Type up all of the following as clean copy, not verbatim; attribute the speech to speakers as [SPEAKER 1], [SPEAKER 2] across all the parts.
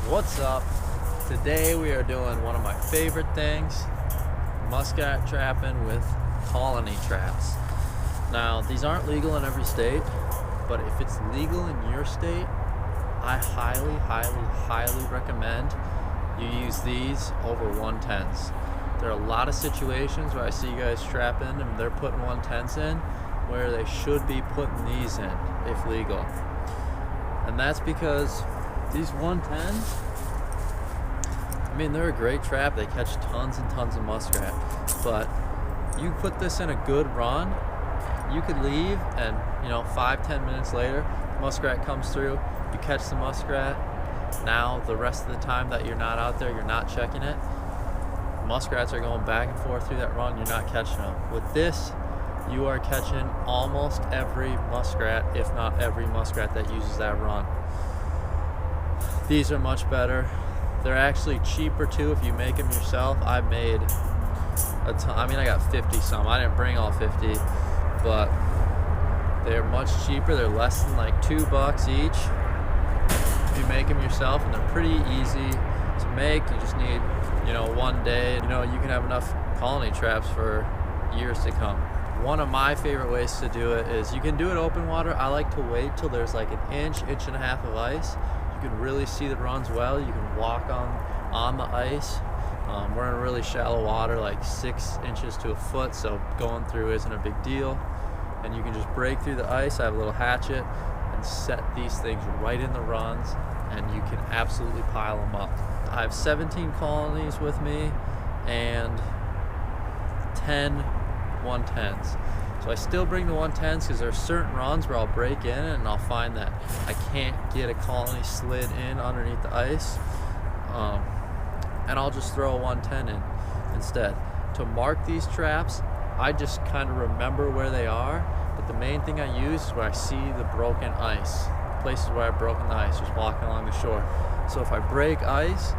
[SPEAKER 1] What's up? Today we are doing one of my favorite things, muskrat trapping with colony traps. Now, these aren't legal in every state, but if it's legal in your state, I highly recommend you use these over 110s. There are a lot of situations where I see you guys trapping and they're putting 110s in where they should be putting these in if legal. And that's because these 110s, I mean, they're a great trap. They catch tons and tons of muskrat. But you put this in a good run, you could leave and, 5-10 minutes later, muskrat comes through, you catch the muskrat. Now, the rest of the time that you're not out there, you're not checking it, muskrats are going back and forth through that run, you're not catching them. With this, you are catching almost every muskrat, if not every muskrat that uses that run. These are much better. They're actually cheaper too if you make them yourself. I made a ton. I mean, I got 50 some. I didn't bring all 50, but they're much cheaper. They're less than like $2 each if you make them yourself, and they're pretty easy to make. You just need, one day. You can have enough colony traps for years to come. One of my favorite ways to do it is you can do it open water. I like to wait till there's like an inch and a half of ice. You can really see the runs well. You can walk on the ice. We're in really shallow water, like 6 inches to a foot, so going through isn't a big deal. And you can just break through the ice. I have a little hatchet and set these things right in the runs, and you can absolutely pile them up. I have 17 colonies with me and 10 110s. So I still bring the 110s because there are certain runs where I'll break in and I'll find that I can't get a colony slid in underneath the ice, and I'll just throw a 110 in instead. To mark these traps, I just kind of remember where they are, but the main thing I use is where I see the broken ice, places where I've broken the ice, just walking along the shore. So if I break ice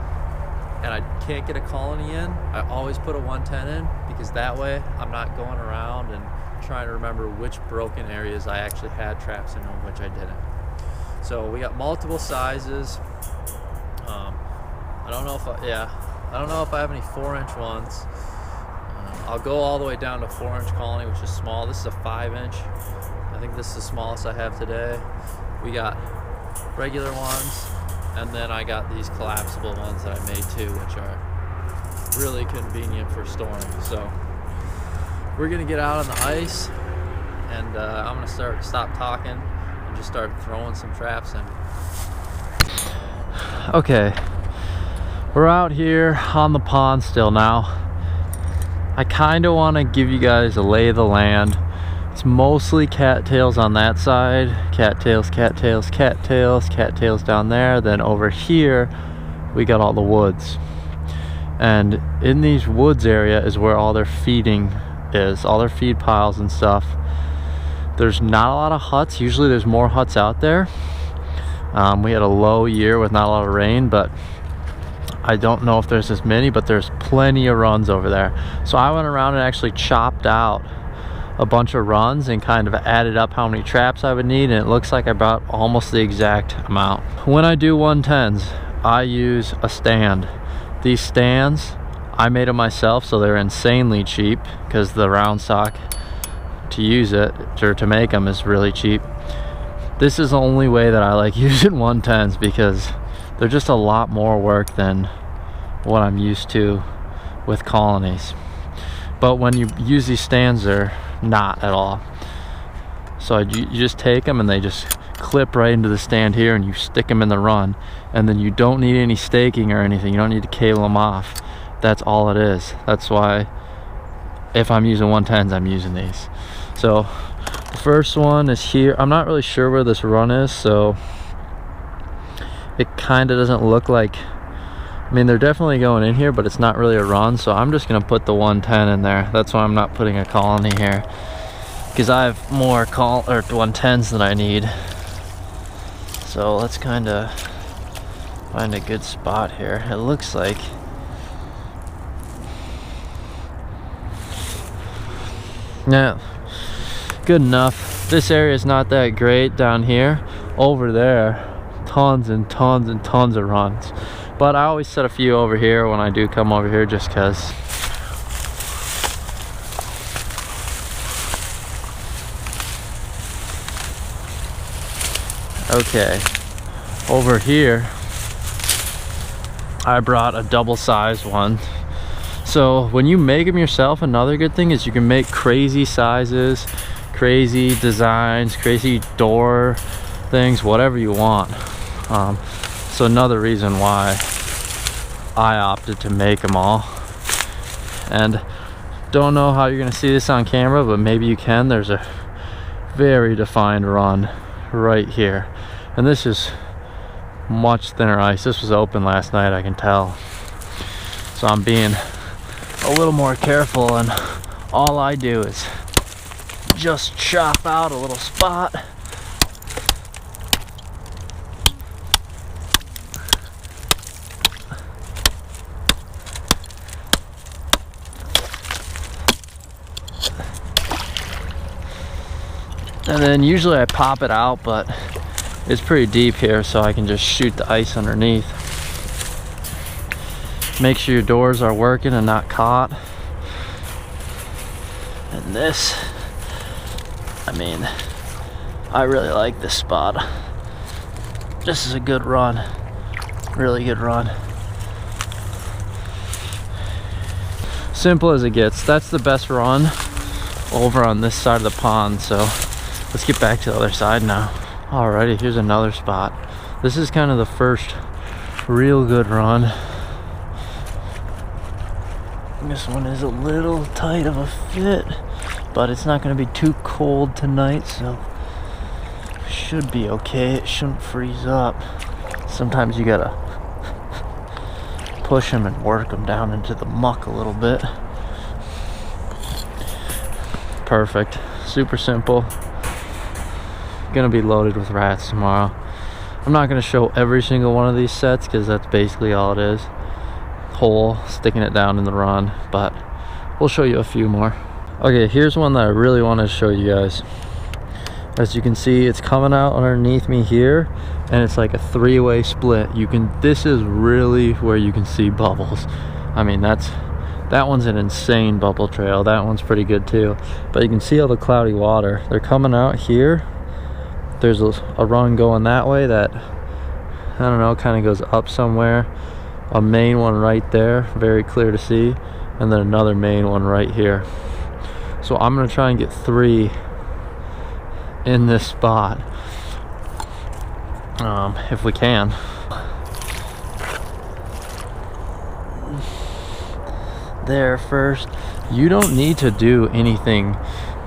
[SPEAKER 1] and I can't get a colony in, I always put a 110 in, because that way I'm not going around and trying to remember which broken areas I actually had traps in and which I didn't. So we got multiple sizes. I don't know if I have any 4-inch ones. I'll go all the way down to 4-inch colony, which is small. This is a 5-inch. I think this is the smallest I have today. We got regular ones, and then I got these collapsible ones that I made too, which are really convenient for storing. So we're gonna get out on the ice, and I'm gonna stop talking and just start throwing some traps in. Okay, we're out here on the pond still now. I kind of want to give you guys a lay of the land. It's mostly cattails on that side, cattails down there. Then over here we got all the woods, and in these woods area is where all their feeding is, all their feed piles and stuff. There's not a lot of huts. Usually there's more huts out there. We had a low year with not a lot of rain, but I don't know if there's as many, but there's plenty of runs over there. So I went around and actually chopped out a bunch of runs and kind of added up how many traps I would need, and it looks like I brought almost the exact amount. When I do 110s, I use a stand. These stands, I made them myself, so they're insanely cheap, because the round stock to use it, or to make them, is really cheap. This is the only way that I like using 110s, because they're just a lot more work than what I'm used to with colonies. But when you use these stands, they're not at all. So you just take them and they just clip right into the stand here, and you stick them in the run, and then you don't need any staking or anything. You don't need to cable them off. That's all it is. That's why if I'm using 110s, I'm using these. So the first one is here. I'm not really sure where this run is, so it kind of doesn't look like, I mean, they're definitely going in here, but it's not really a run, so I'm just gonna put the 110 in there. That's why I'm not putting a colony here, because I have more 110s than I need. So let's kind of find a good spot here. It looks like, yeah, good enough. This area is not that great down here. Over there, tons and tons and tons of runs. But I always set a few over here when I do come over here, just because. Okay, over here I brought a double-sized one. So when you make them yourself, another good thing is you can make crazy sizes, crazy designs, crazy door things, whatever you want. So another reason why I opted to make them all. And don't know how you're gonna see this on camera, but maybe you can. There's a very defined run right here, and this is much thinner ice. This was open last night, I can tell. So I'm being a little more careful, and all I do is just chop out a little spot. And then usually I pop it out, but it's pretty deep here, so I can just shoot the ice underneath. Make sure your doors are working and not caught. And this, I mean, I really like this spot. This is a good run, really good run. Simple as it gets. That's the best run over on this side of the pond, so let's get back to the other side now. Alrighty, here's another spot. This is kind of the first real good run. This one is a little tight of a fit, but it's not going to be too cold tonight, so it should be okay. It shouldn't freeze up. Sometimes you gotta push them and work them down into the muck a little bit. Perfect. Super simple. Gonna be loaded with rats tomorrow. I'm not gonna show every single one of these sets because that's basically all it is. Hole, sticking it down in the run, but we'll show you a few more. Okay, here's one that I really want to show you guys. As you can see, it's coming out underneath me here, and it's like a three-way split. This is really where you can see bubbles. I mean, that one's an insane bubble trail. That one's pretty good too, but you can see all the cloudy water. They're coming out here. There's a run going that way that, I don't know, kind of goes up somewhere. A main one right there, very clear to see, and then another main one right here. So I'm gonna try and get 3 in this spot, if we can. There first. You don't need to do anything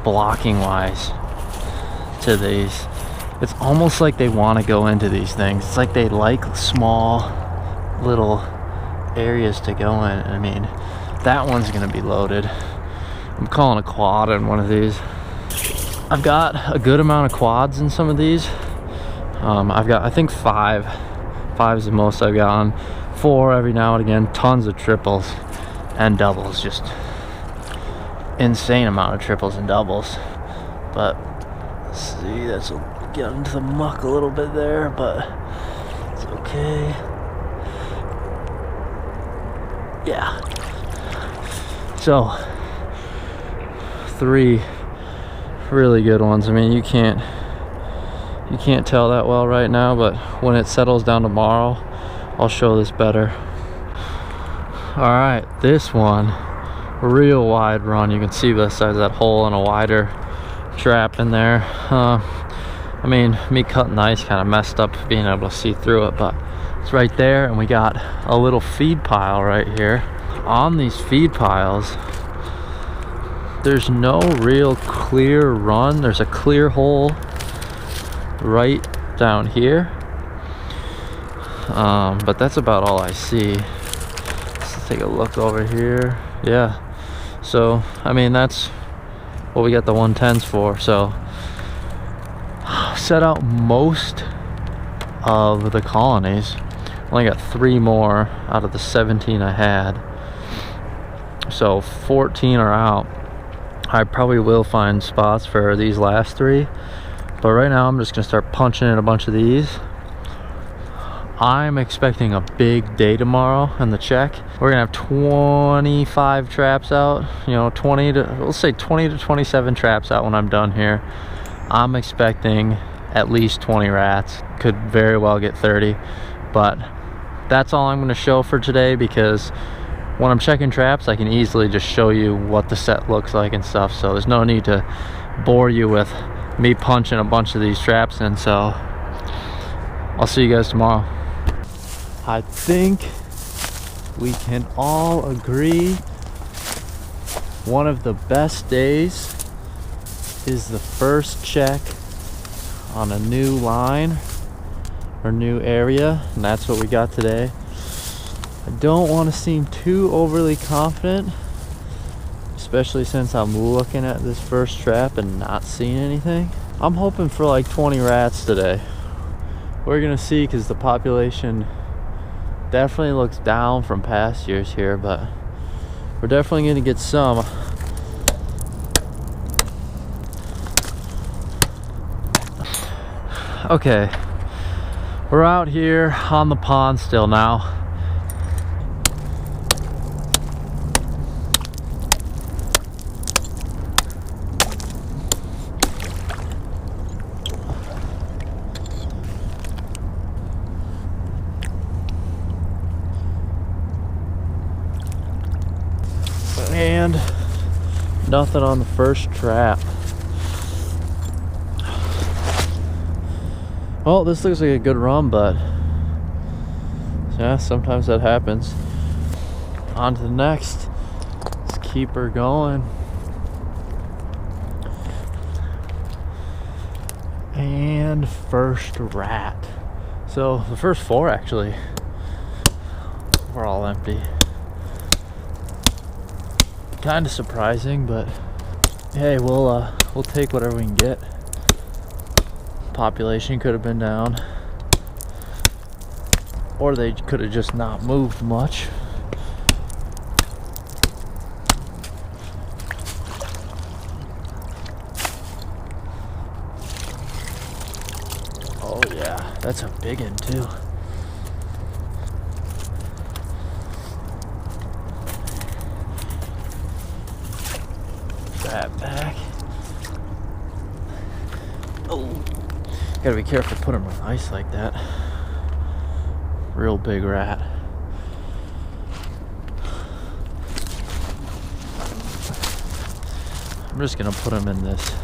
[SPEAKER 1] blocking wise to these. It's almost like they want to go into these things. It's like they like small little areas to go in. I mean, that one's gonna be loaded. I'm calling a quad in one of these. I've got a good amount of quads in some of these. I've got, I think 5 is the most I've gotten. 4 every now and again. Tons of triples and doubles, just insane amount of triples and doubles. But let's see, that's get into the muck a little bit there, but it's okay. Yeah. So 3 really good ones. I mean, you can't tell that well right now, but when it settles down tomorrow, I'll show this better. All right, this one, real wide run. You can see besides that hole and a wider trap in there. I mean, me cutting the ice kind of messed up being able to see through it, but it's right there, and we got a little feed pile right here. On these feed piles, there's no real clear run. There's a clear hole right down here, but that's about all I see. Let's take a look over here. Yeah, so I mean, that's what we got the 110s for. So set out most of the colonies. Only got 3 more out of the 17 I had, so 14 are out. I probably will find spots for these last 3, but right now I'm just gonna start punching in a bunch of these I'm expecting a big day tomorrow in the check. We're gonna have 25 traps out, you know, let's say 20 to 27 traps out when I'm done here. I'm expecting at least 20 rats, could very well get 30, but that's all I'm gonna show for today, because when I'm checking traps, I can easily just show you what the set looks like and stuff, so there's no need to bore you with me punching a bunch of these traps in. So I'll see you guys tomorrow. I think we can all agree one of the best days is the first check on a new line or new area, and that's what we got today. I don't want to seem too overly confident, especially since I'm looking at this first trap and not seeing anything. I'm hoping for like 20 rats today. We're gonna see, because the population definitely looks down from past years here, but we're definitely gonna get some. Okay, we're out here on the pond still now. And nothing on the first trap. Well, this looks like a good run, but yeah, sometimes that happens. On to the next. Let's keep her going. And first rat. So the first 4 actually were all empty. Kind of surprising, but hey, we'll take whatever we can get. Population could have been down, or they could have just not moved much. Oh yeah, that's a big one too. That back. Oh, gotta be careful putting them on ice like that. Real big rat. I'm just gonna put them in this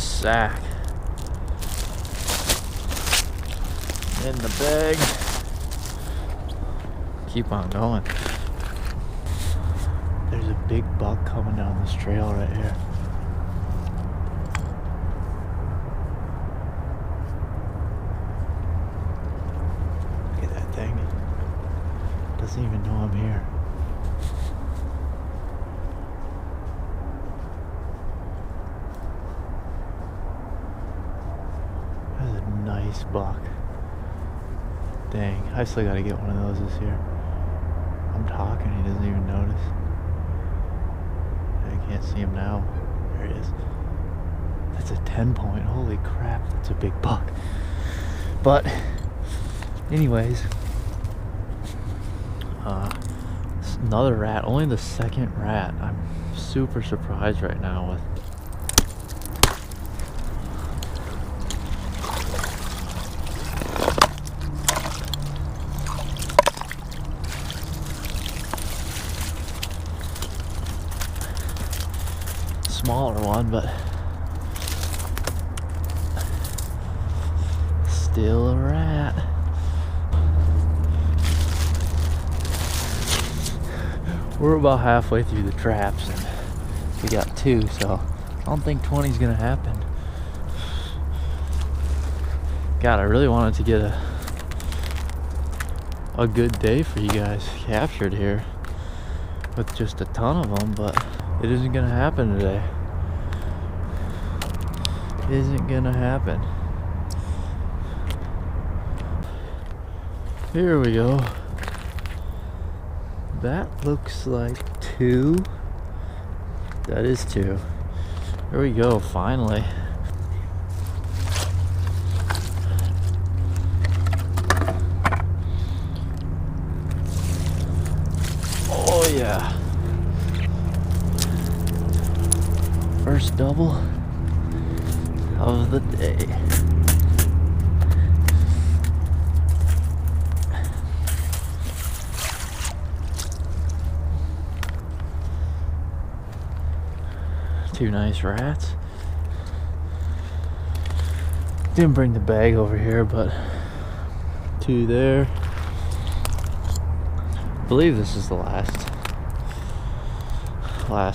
[SPEAKER 1] sack in the bag. Keep on going. There's a big buck coming down this trail right here. Look at that thing. Doesn't even know I'm here. That's a nice buck. Dang, I still gotta get one of those this year. I'm talking, he doesn't even notice. I can't see him now. There he is. That's a 10 point. Holy crap, that's a big buck. But anyways, another rat. Only the second rat. I'm super surprised right now with. Smaller one, but still a rat. We're about halfway through the traps and we got 2, so I don't think 20 is gonna happen. God, I really wanted to get a good day for you guys captured here with just a ton of them, but it isn't gonna happen today. Isn't gonna happen. Here we go. That looks like 2. That is 2. Here we go, finally. bubble of the day. Two nice rats. Didn't bring the bag over here, but two there. I believe this is the last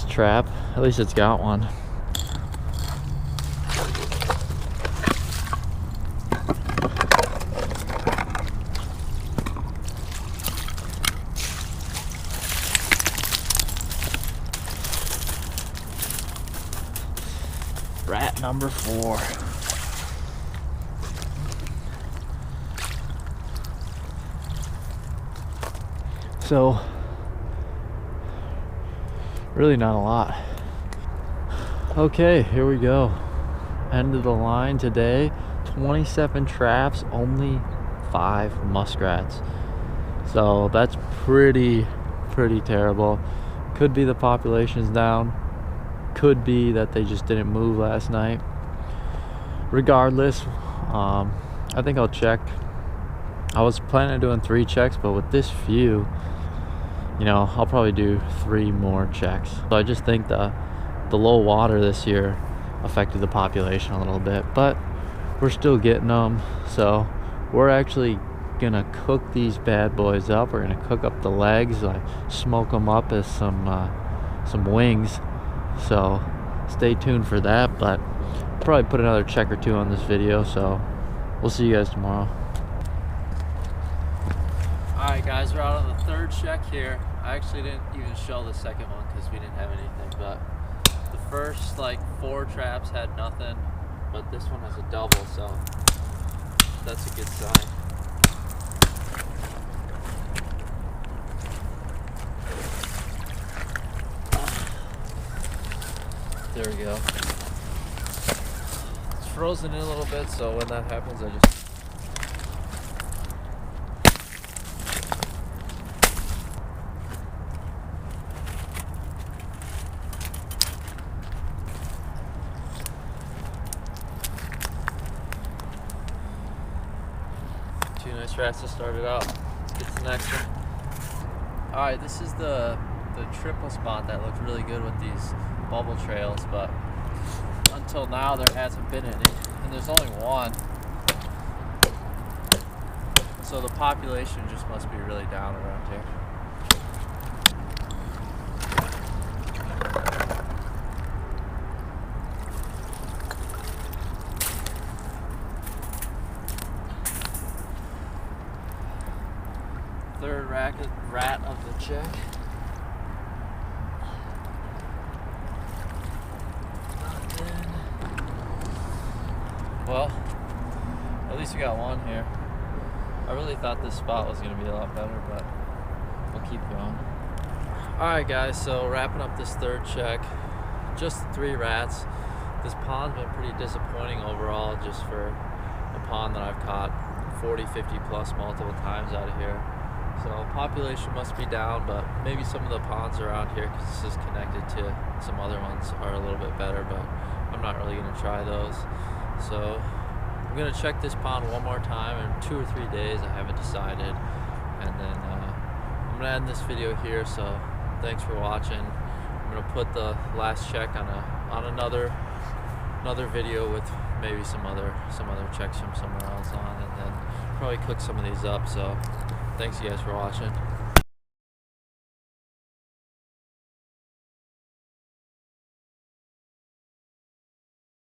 [SPEAKER 1] trap. At least it's got one. Rat number 4. So, really not a lot. Okay, here we go. End of the line today. 27 traps, only 5 muskrats. So that's pretty terrible. Could be the population's down. Could be that they just didn't move last night. Regardless, I think I'll check. I was planning on doing 3 checks, but with this view, you know, I'll probably do 3 more checks. So I just think the low water this year affected the population a little bit, but we're still getting them. So we're actually gonna cook these bad boys up. We're gonna cook up the legs, like smoke them up as some wings. So stay tuned for that, but I'll probably put another check or 2 on this video. So we'll see you guys tomorrow. Alright guys, we're out on the 3rd check here. I actually didn't even show the 2nd one because we didn't have anything, but the first like 4 traps had nothing, but this one has a double, so that's a good sign. There we go. It's frozen in a little bit, so when that happens, I just 2 nice rats to start it out. Let's get to the next one. Alright, this is the triple spot that looked really good with these bubble trails, but until now there hasn't been any, and there's only one. So the population just must be really down around here. Third rat of the check. Well, at least we got one here. I really thought this spot was going to be a lot better, but we'll keep going. Alright guys, so wrapping up this 3rd check. Just 3 rats. This pond's been pretty disappointing overall, just for a pond that I've caught 40, 50 plus multiple times out of here. So population must be down, but maybe some of the ponds around here, because this is connected to some other ones, are a little bit better, but I'm not really going to try those. So I'm going to check this pond one more time in 2 or 3 days. I haven't decided. And then I'm going to end this video here, so thanks for watching. I'm going to put the last check on another video with maybe some other checks from somewhere else on, and then probably cook some of these up. So thanks you guys for watching.